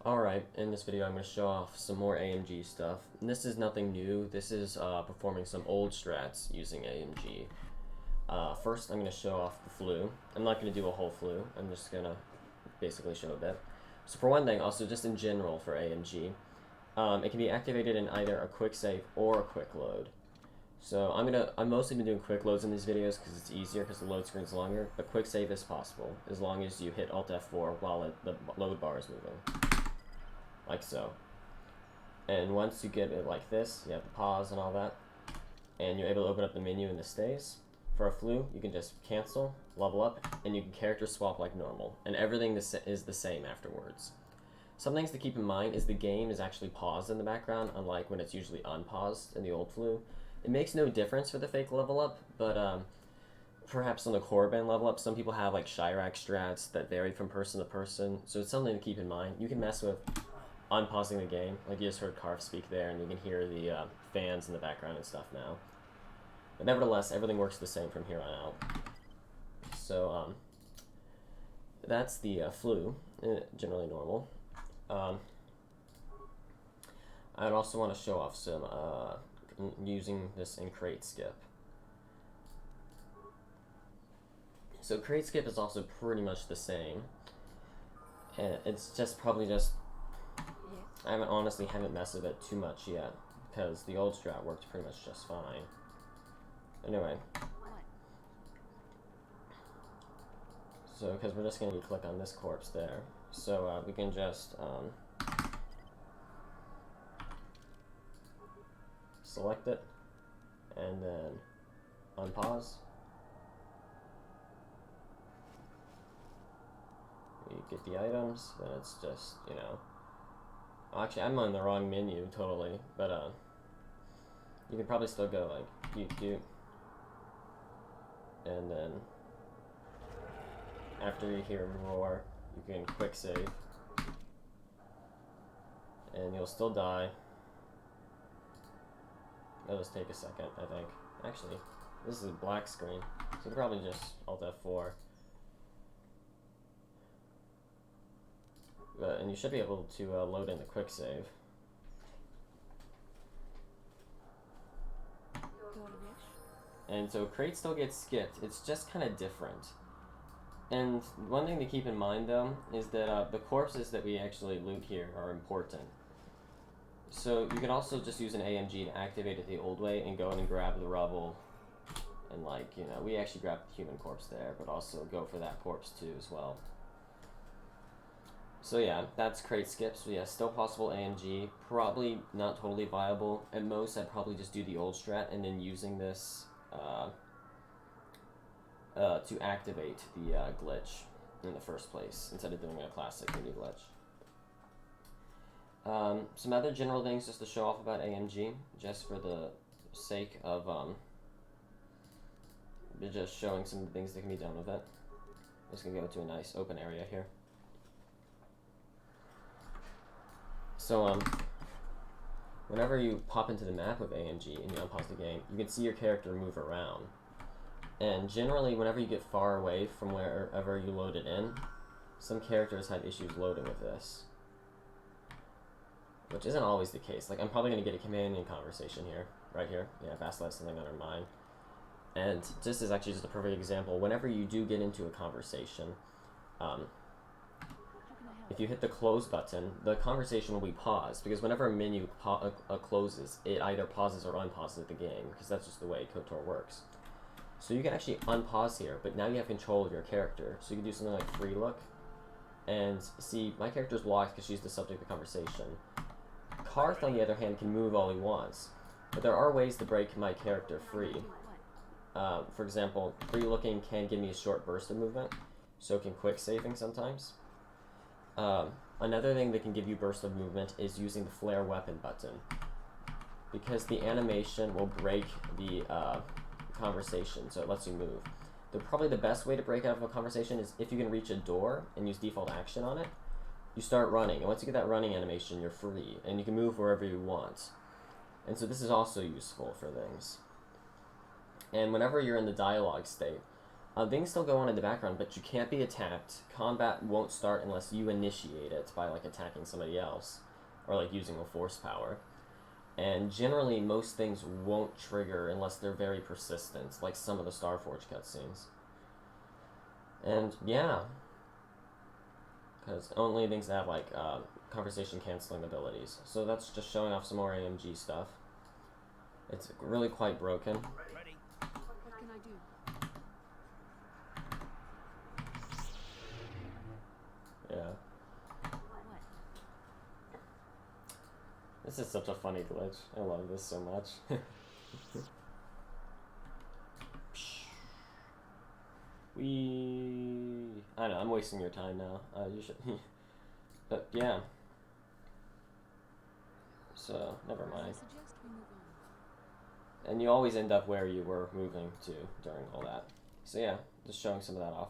Alright, in this video I'm going to show off some more AMG stuff. And this is nothing new, this is performing some old strats using AMG. First I'm going to show off the flu. I'm not going to do a whole flu, I'm just going to basically show a bit. So for one thing, also just in general for AMG, it can be activated in either a quick save or a quick load. So I'm mostly been doing quick loads in these videos because it's easier because the load screen is longer, but quick save is possible as long as you hit Alt F4 while the load bar is moving. Like so. And once you get it like this, you have to pause and all that, and you're able to open up the menu and the stays. For a flu, you can just cancel, level up, and you can character swap like normal, and everything is the same afterwards. Some things to keep in mind is the game is actually paused in the background, unlike when it's usually unpaused in the old flu. It makes no difference for the fake level up, but perhaps on the core band level up, some people have like Chirac strats that vary from person to person, so it's something to keep in mind. You can mess with unpausing the game, like you just heard Karf speak there, and you can hear the fans in the background and stuff now. But nevertheless, everything works the same from here on out. So that's the flu, generally normal. I'd also want to show off some using this in Krayt skip. So Krayt skip is also pretty much the same, and it's just probably just I honestly haven't messed with it too much yet, because the old strat worked pretty much just fine. Anyway. So, because we're just going to click on this corpse there. So, we can just select it, and then unpause. We get the items, then it's just, you know, actually, I'm on the wrong menu, totally, but, you can probably still go, like, cute, and then, after you hear roar, you can quick save, and you'll still die. That'll just take a second, I think. Actually, this is a black screen, so probably just Alt F4. And you should be able to load in the quick save. And so Krayt still gets skipped. It's just kind of different. And one thing to keep in mind, though, is that the corpses that we actually loot here are important. So you can also just use an AMG to activate it the old way and go in and grab the rubble. And, like, you know, we actually grabbed the human corpse there, but also go for that corpse too as well. So yeah, that's Krayt skips. So yeah, still possible AMG. Probably not totally viable. At most, I'd probably just do the old strat and then using this to activate the glitch in the first place, instead of doing a classic mini glitch. Some other general things just to show off about AMG, just for the sake of just showing some things that can be done with it. I'm just going to go to a nice open area here. So, whenever you pop into the map with AMG and you unpause the game, you can see your character move around. And generally, whenever you get far away from wherever you load it in, some characters have issues loading with this. Which isn't always the case. Like, I'm probably going to get a companion conversation here, right here. Yeah, Bass left something on her mind. And this is actually just a perfect example. Whenever you do get into a conversation, if you hit the close button, the conversation will be paused, because whenever a menu closes, it either pauses or unpauses the game, because that's just the way KOTOR works. So you can actually unpause here, but now you have control of your character. So you can do something like free look, and see, my character's locked because she's the subject of the conversation. Karth, on the other hand, can move all he wants, but there are ways to break my character free. For example, free looking can give me a short burst of movement, so can quick saving sometimes. Another thing that can give you burst of movement is using the flare weapon button, because the animation will break the conversation, so it lets you move. Probably the best way to break out of a conversation is if you can reach a door and use default action on it, you start running, and once you get that running animation, you're free, and you can move wherever you want. And so this is also useful for things. And whenever you're in the dialogue state, Things still go on in the background, but you can't be attacked. Combat won't start unless you initiate it by like attacking somebody else or like using a force power. And generally, most things won't trigger unless they're very persistent, like some of the Starforge cutscenes. And yeah, because only things that have like conversation canceling abilities. So that's just showing off some more AMG stuff. It's really quite broken. Ready. What can I do? Yeah. What? This is such a funny glitch. I love this so much. I know, I'm wasting your time now. You should... But, yeah. So, never mind. I suggest we move on. And you always end up where you were moving to during all that. So yeah, just showing some of that off.